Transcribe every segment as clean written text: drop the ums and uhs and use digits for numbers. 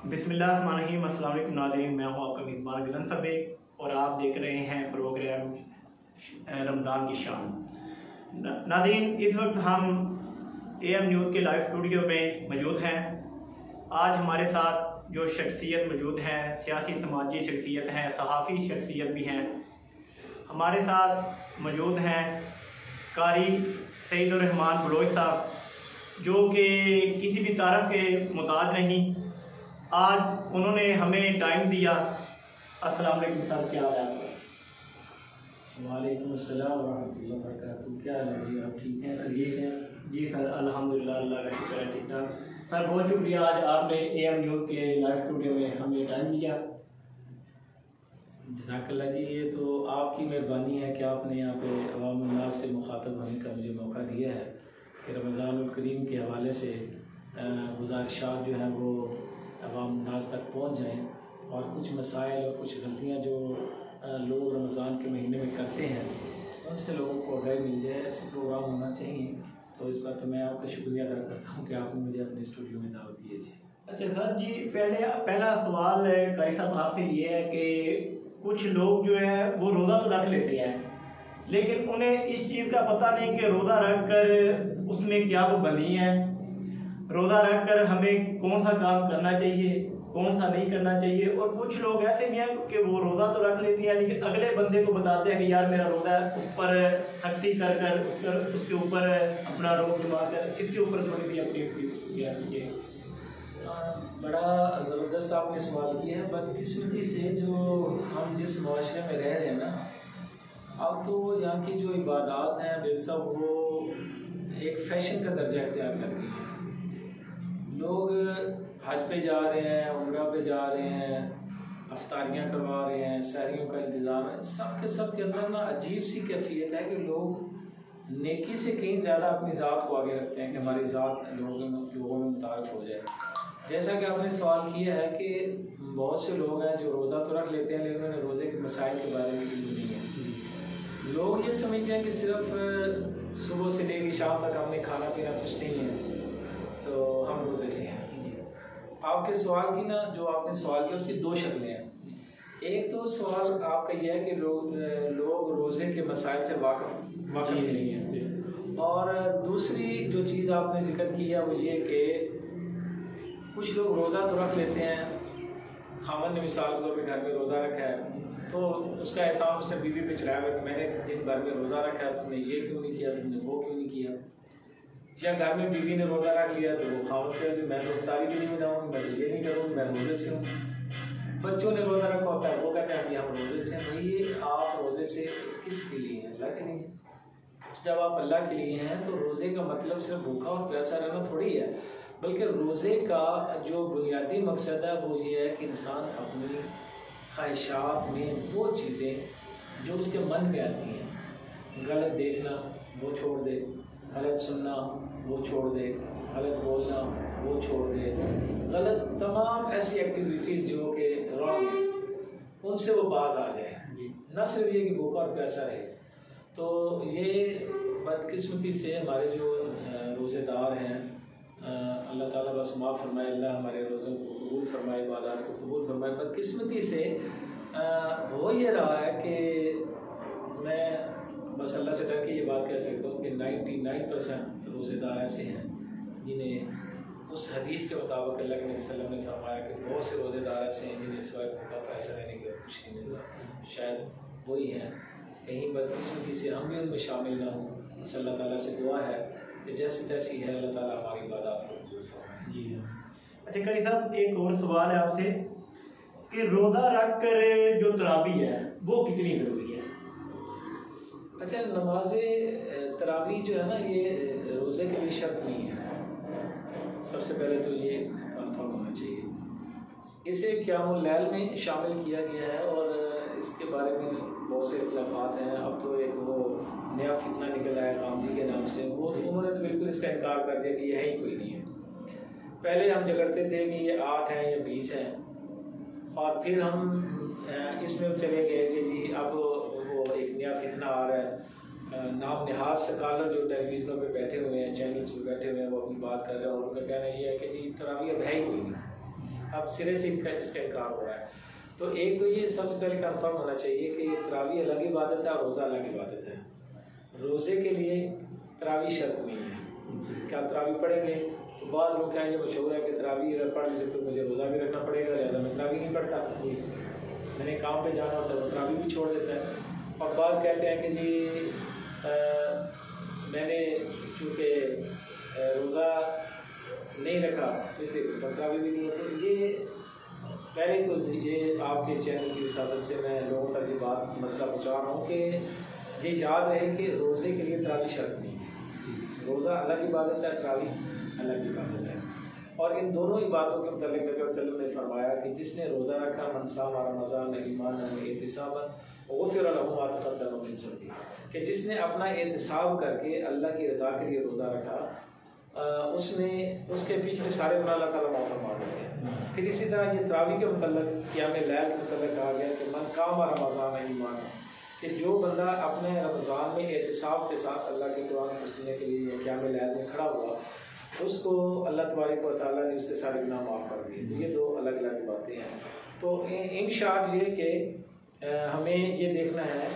बिस्मिल्लाहिर्रहमानिर्रहीम। अस्सलाम वालेकुम नाज़रीन, मैं हूँ आपका मेज़बान गिलन सबे और आप देख रहे हैं प्रोग्राम रमज़ान की शान। नाज़रीन, इस वक्त हम AM न्यूज़ के लाइव स्टूडियो में मौजूद हैं। आज हमारे साथ जो शख्सियत मौजूद हैं, सियासी समाजी शख्सियत हैं, सहाफ़ी शख्सियत भी हैं। हमारे साथ मौजूद हैं कारी सईदुर रहमान बलोच साहब, जो कि किसी भी तारफ़ के मुताज नहीं। आज उन्होंने हमें टाइम दिया। अस्सलाम वालेकुम सर, क्या हाल है आपका? वालेकुम अस्सलाम वरहमतुल्लाहि वबरकातुहू। क्या हाल है जी, आप ठीक हैं, खैरियत से हैं? जी सर, अल्हम्दुलिल्लाह, अल्लाह का शुक्र है, ठीक ठाक। सर बहुत शुक्रिया, आज आपने AM न्यूज़ के लाइव स्टूडियो में हमें टाइम दिया। जज़ाकल्लाह जी, ये तो आपकी मेहरबानी है कि आपने यहाँ पे अवाम उन्नास से मुखातब होने का मुझे मौका दिया है कि रमज़ानुल करीम के हवाले से गुज़ारिशात जो हैं वो अवाम उन्नास तक पहुँच जाएँ और कुछ मसाइल और कुछ गलतियाँ जो लोग रमज़ान के महीने में करते हैं उनसे लोगों को आगाही मिल जाए। ऐसे प्रोग्राम होना चाहिए। तो इस पर तो मैं आपका शुक्रिया अदा करता हूँ कि आपने मुझे अपने स्टूडियो में दावत दी है जी। अच्छा सर जी, पहला सवाल कारी साहब आपसे ये है कि कुछ लोग जो है वो रोज़ा तो रख लेते हैं, लेकिन उन्हें इस चीज़ का पता नहीं कि रोज़ा रख कर उसमें क्या वो बनी है। रोज़ा रख कर हमें कौन सा काम करना चाहिए, कौन सा नहीं करना चाहिए। और कुछ लोग ऐसे भी हैं कि वो रोज़ा तो रख लेते हैं, लेकिन अगले बंदे को बताते हैं कि यार मेरा रोज़ा है, उस पर सख्ती कर कर उसके ऊपर अपना रोक जमा कर। इसके ऊपर थोड़ी भी अपनी कीजिए। बड़ा ज़बरदस्त आपने सवाल किया है। बदकिस्मती से जो हम जिस मुआशरे में रह रहे हैं ना, अब तो यहाँ की जो इबादत हैं बेशक वो एक फ़ैशन का दर्जा इख्तियार कर गई है। लोग हज पे जा रहे हैं, उम्रा पे जा रहे हैं, अफ्तारियाँ करवा रहे हैं, सहरियों का इंतज़ाम है। सब के अंदर ना अजीब सी कैफियत है कि लोग नेकी से कहीं ज़्यादा अपनी ज़ात को आगे रखते हैं कि हमारी ज़ात लोगों में मुतारफ़ हो जाए। जैसा कि आपने सवाल किया है कि बहुत से लोग हैं जो रोज़ा तो रख लेते हैं, लेकिन उन्हें रोज़े के मसाइल के बारे में इल्म नहीं है। लोग ये समझते हैं कि सिर्फ सुबह से लेकर शाम तक हमने खाना पीना कुछ नहीं है तो हम रोज़े से हैं। आपके सवाल की ना जो आपने सवाल किया उसकी दो शक्लें हैं। एक तो सवाल आपका यह है कि लोग रोज़े के मसाइल से वाकिफ़ नहीं है, और दूसरी जो चीज़ आपने जिक्र किया वो ये कि कुछ लोग रोज़ा तो रख लेते हैं, खामन ने मिसाल के तौर पर घर में रोज़ा रखा है तो उसका एहसान उसने बीवी पे चढ़ाया कि मैंने दिन भर में रोज़ा रखा है, तुमने ये क्यों नहीं किया, तुमने वो क्यों नहीं किया। या घर में बीवी ने रोज़ा रख लिया तो वो खामन कहते मैं तो इफ्तारी भी नहीं बनाऊँगी, मैं तो ये नहीं करूँगी, मैं रोज़े से हूँ। बच्चों ने रोज़ा रखा होता है, वो कहते हैं कि हम रोज़े से हैं। भाई आप रोज़े से किसके लिए हैं? अल्लाह के लिए। जब आप अल्लाह के लिए हैं तो रोज़े का मतलब सिर्फ भूखा और प्यासा रहना थोड़ी है, बल्कि रोज़े का जो बुनियादी मकसद है वो ये है कि इंसान अपनी ख्वाहिशात में वो चीज़ें जो उसके मन में आती हैं, गलत देखना वो छोड़ दे, गलत सुनना वो छोड़ दे, गलत बोलना वो छोड़ दे, गलत तमाम ऐसी एक्टिविटीज़ जो कि रॉन्ग उनसे वो बाज आ जाए। न सिर्फ ये कि भूखा और प्यासा रहे। तो ये बदकिस्मती से हमारे जो रोज़ेदार हैं, अल्लाह ताला बस माफ़ फरमाए, अल्लाह हमारे रोज़ों को कबूल फरमाए, इबादत को कबूल फरमाए। बदकिस्मती से हो ये रहा है कि मैं बस अल्लाह से डर के ये बात कह सकता हूँ कि 99% रोज़ेदार ऐसे हैं जिन्हें उस हदीस के मुताबिक अल्लाह के नबी सल्लल्लाहु अलैहि वसल्लम ने फरमाया कि बहुत से रोज़ेदार ऐसे हैं जिन्हें सिवाय भूखा पैसा रहने के कुछ नहीं मिलता। शायद वही हैं, कहीं बदकिस्मती से हम भी उनमें शामिल ना हों। बस अल्लाह ताला से दुआ है कि जैसी तैसी है अल्लाह ताला हमारी इबादत को कबूल फरमाए। जी अच्छा कारी साहब, एक और सवाल है आपसे कि रोज़ा रख कर जो तरावी है वो कितनी ज़रूरी है? अच्छा, नमाज तरावी जो है ना ये रोज़े के लिए शर्त नहीं है। सबसे पहले तो ये कन्फर्म होना चाहिए। इसे क़ियामुल लैल में शामिल किया गया है और इसके बारे में बहुत से इख्तिलाफ़ात हैं। अब तो एक वो नया फितना निकल आया गांधी के नाम से, वो तो उन्होंने तो बिल्कुल इसका इनकार कर दिया कि यह ही कोई नहीं है। पहले हम झगड़ते थे कि ये 8 हैं या 20 हैं, और फिर हम इसमें चले गए कि जी अब वो एक नया फितना आ रहा है। नाम निहाद स्कॉलर जो टेलीविज़नों पे बैठे हुए हैं, चैनल्स पे बैठे हुए हैं, वो अपनी बात कर रहे हैं और उनका कहना ये है कि जी तरावी अब है ही कोई नहीं। अब सिरे से इसका इनकार हो रहा है। तो एक तो ये सबसे पहले कंफर्म होना चाहिए कि तरावी अलग इबादत है और रोज़ा अलग इबादत है। रोज़े के लिए तरावी शर्त नहीं है। क्या तरावी पढ़ेंगे तो बाद लोग क्या ये मशहूर है कि तरावी अगर पढ़ लीजिए तो मुझे रोज़ा भी रखना पड़ेगा, लिहाजा मैं तरावी नहीं पढ़ता, मैंने काम पे जाना होता है वो तरावी भी छोड़ देता है। और बाद कहते हैं कि जी मैंने चूँकि रोज़ा नहीं रखा तो इसलिए तरावी भी नहीं है। तो ये पहले तो ये आपके चैनल की विसादत से मैं लोगों तक ये बात मसला पहुँचा रहा हूँ कि ये याद रहे कि रोज़े के लिए तरावी शर्त नहीं है। रोज़ा अलग इबादत है, तरावी अलग इबादत है। और इन दोनों इबादतों के मतलब नबी वसल्लम ने फरमाया कि जिसने रोज़ा रखा मन सामा रमज़ान ईमानन व एहतिसाबन गुफ़िर लहू मा तक़द्दम मिन ज़ंबिही, कि जिसने अपना एहतिसाब करके अल्लाह की रज़ा के लिए रोज़ा रखा उसने उसके पिछले सारे गुनाह अल्लाह ताला माफ़ फरमा देते हैं। फिर इसी तरह ये तरावी के मतलब क़याम लैल के मतलब कहा गया कि मन कामा रमज़ान ईमानन, कि जो बंदा अपने रमज़ान में एहतिसाब के साथ अल्लाह के कुरान को सुनने के लिए क़याम लैल में खड़ा हुआ उसको अल्लाह तबारक व तआला ने उसके सारे गुनाह माफ़ कर दिए। तो ये दो अलग अलग बातें हैं। तो इन शार्ट ये कि हमें ये देखना है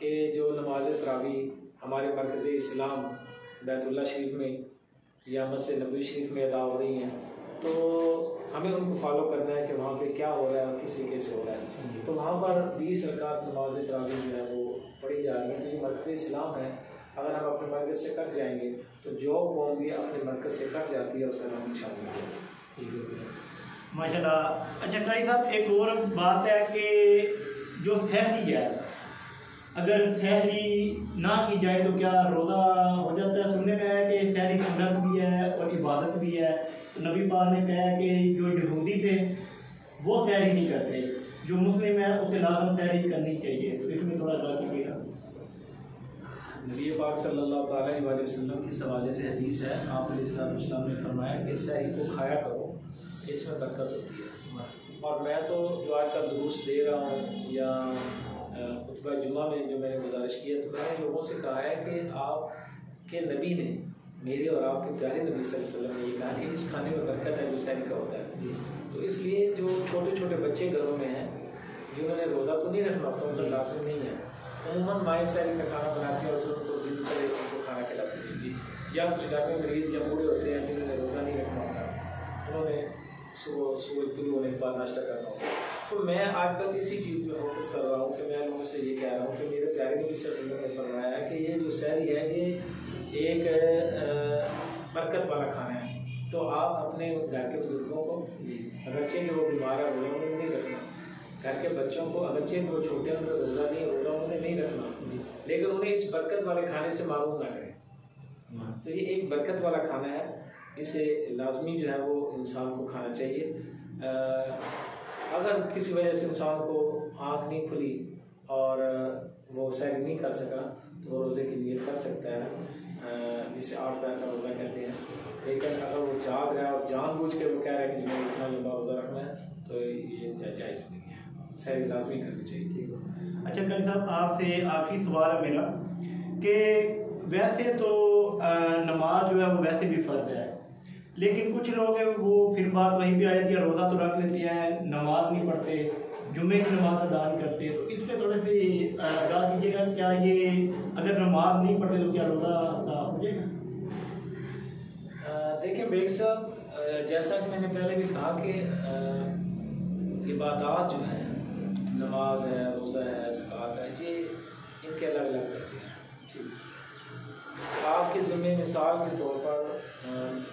कि जो नमाज तरावी हमारे मरकज़ इस्लाम बैतुल्लाह शरीफ में या मस्जिद नबवी शरीफ में अदा हो रही हैं तो हमें उनको फॉलो करना है कि वहाँ पे क्या हो रहा है और किस तरीके से हो रहा है। तो वहाँ पर 20 रकात नमाज तरावी जो है वो पढ़ी जा रही है। तो ये मरकज़ इस्लाम है। अगर हम अपने मरकज़ से कट जाएंगे तो जो कौम भी अपने मरकज़ से कट जाती है उसका नाम शामिल है। ठीक है माशाल्लाह। अच्छा कारी साहब, एक और बात है कि जो सहरी है, अगर सहरी ना की जाए तो क्या रोज़ा हो जाता है? सुनने में है कि सहरी सुन्नत भी है और इबादत भी है। तो नबी पाक ने कहा कि जो यहूदी थे वो सहरी नहीं करते, जो मुस्लिम है उसे लाजम सहरी करनी चाहिए। तो इसमें थोड़ा सा कीजिएगा। नबी पाक सल्लल्लाहु अलैहि वसल्लम के हवाले से हदीस है, आप अलैहिस्सलाम ने फरमाया कि सहरी को खाया करो, इसमें बरकत होती है। और मैं तो जो आज का दुरूस दे रहा हूँ या खुतबा जुमा में जो मैंने गुजारिश की है तो मैंने लोगों से कहा है कि आपके नबी ने, मेरे और आपके प्यारे नबी सल्लल्लाहु अलैहि वसल्लम ने ये कहा कि इस खाने में बरकत है जो सहरी का होता है। तो इसलिए जो छोटे छोटे बच्चे घरों में हैं जिन्होंने रोज़ा तो नहीं रखना होता, उनका लाजिम नहीं है, उमूमन माएँ सहरी का खाना बनाती है और फिर उनको दिन चले उनको खाना खिलाती है। या कुछ घर में मरीज़ या बूढ़े होते हैं जिन्होंने रोज़ा नहीं रखना होता, उन्होंने सुबह शुरू होने के बाद नाश्ता करना होता। तो मैं आजकल इसी चीज़ में फोकस कर रहा हूँ कि मैं लोगों से ये कह रहा हूँ कि मेरे प्यारे नबी सल्लल्लाहु अलैहि वसल्लम ने फरमाया है कि ये जो सहरी है ये एक बरकत वाला खाना है। तो आप अपने घर के बुजुर्गों को, अगरचे कि वो बीमार है रोज़ा उन्हें नहीं रखना, घर के बच्चों को अगरचे वो छोटे उनका रोज़ा उन्हें नहीं रखना, लेकिन उन्हें इस बरकत वाले खाने से मालूम ना करें। तो ये एक बरकत वाला खाना है, इसे लाजमी जो है वो इंसान को खाना चाहिए। अगर किसी वजह से इंसान को आँख नहीं खुली और वो सहरी नहीं कर सका तो वो रोज़े की नियत कर सकता है, जिसे 8 पैर का रोज़ा कहते हैं। लेकिन अगर वो जाग रहा है और जानबूझ के वो कह रहा है कि मुझे इतना लंबा रोज़ा रखना है तो ये जायज़ नहीं है, सहरी लाजमी करनी चाहिए। अच्छा कारी साहब, आपसे आखिरी सवाल है मेरा कि वैसे तो नमाज जो है वो वैसे भी फ़र्ज है, लेकिन कुछ लोग हैं वो फिर बात वहीं पे आ जाती है, रोज़ा तो रख लेते हैं, नमाज नहीं पढ़ते, जुम्मे की नमाज अदा नहीं करते। तो इस पर थोड़े से आगाह कीजिएगा, क्या ये अगर नमाज नहीं पढ़ते तो क्या रोज़ा अदा हो जाएगा? देखिए बेग साहब, जैसा कि मैंने पहले भी कहा कि इबादत जो है, नमाज है, रोज़ा है, ज़कात है, ये इनके अलग अलग दर्जे हैं। आपके ज़िम्मे मिसाल के तौर पर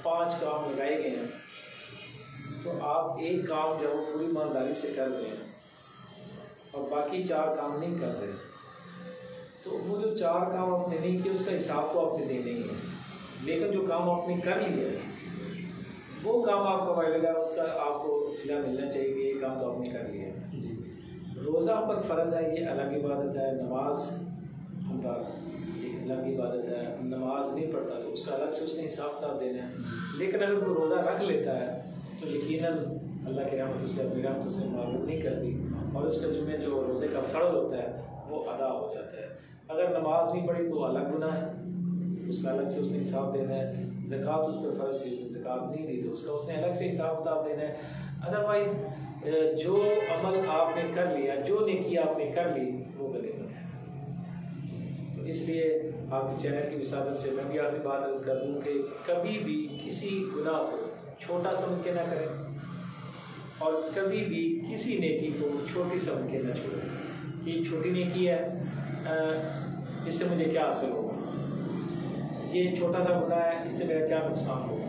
5 काम लगाए गए हैं, तो आप एक काम जो पूरी ईमानदारी से कर रहे हैं और बाकी 4 काम नहीं कर रहे, तो वो जो 4 काम आपने नहीं किए उसका हिसाब तो आपने देना ही है। लेकिन जो काम आपने कर लिया है वो काम आपका मिलेगा, उसका आपको सिला मिलना चाहिए कि ये काम तो आपने कर लिया है। रोज़ा हम पर फ़र्ज़ है, ये अलग इबादत है। नमाज हम पर एक अलग इबादत है, नमाज नहीं पढ़ता तो उसका अलग से उसने हिसाब किताब देना है। लेकिन अगर कोई रोज़ा रख लेता है तो यकीनन अल्लाह की रहमत उसे अपनी रहमत उसे मालूम नहीं करती और उसके ज़िम्मे जो रोज़े का फ़र्ज़ होता है वो अदा हो जाता है। अगर नमाज नहीं पढ़ी तो अलग गुनाह है, उसका अलग से उसने हिसाब देना है। ज़कात उस पर फ़र्ज़ थी, उसने ज़कात नहीं दी तो उसका उसने अलग से हिसाब किताब देना है। अदरवाइज जो अमल आपने कर लिया, जो नेकी आपने कर ली, वो गनीमत है। तो इसलिए आपके चैनल की विसादत से मैं भी आपकी बात अर्ज कर दूँ कि कभी भी किसी गुनाह को छोटा समझ के ना करें और कभी भी किसी नेकी को छोटी समझ के ना छोड़ें। ये छोटी नेकी है, इससे मुझे क्या हासिल होगा, ये छोटा सा गुनाह है, इससे मेरा क्या नुकसान होगा।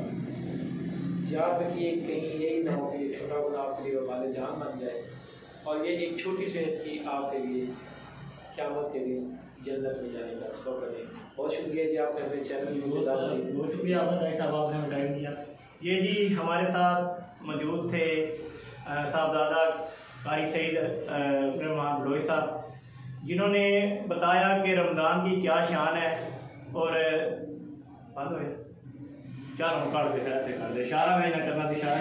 याद रखिए कहीं यही ना हो कि ये छोटा गुनाह आपके लिए वाले जान बन जाए और ये एक छोटी सी नेकी आपके लिए क़यामत के दिन जन्नत में जाने का सबब बने। बहुत शुक्रिया जी, आपने अपने चैनल में बहुत शुक्रिया आपका भाई साहब, आपने हमें टाइम दिया। ये जी हमारे साथ मौजूद थे साहबजादा कारी सईद रहमान बलोई साहब, जिन्होंने बताया कि रमज़ान की क्या शान है। और बंद हो चारों काट दे, कर दे इशारा, मैं ना करना इशारा।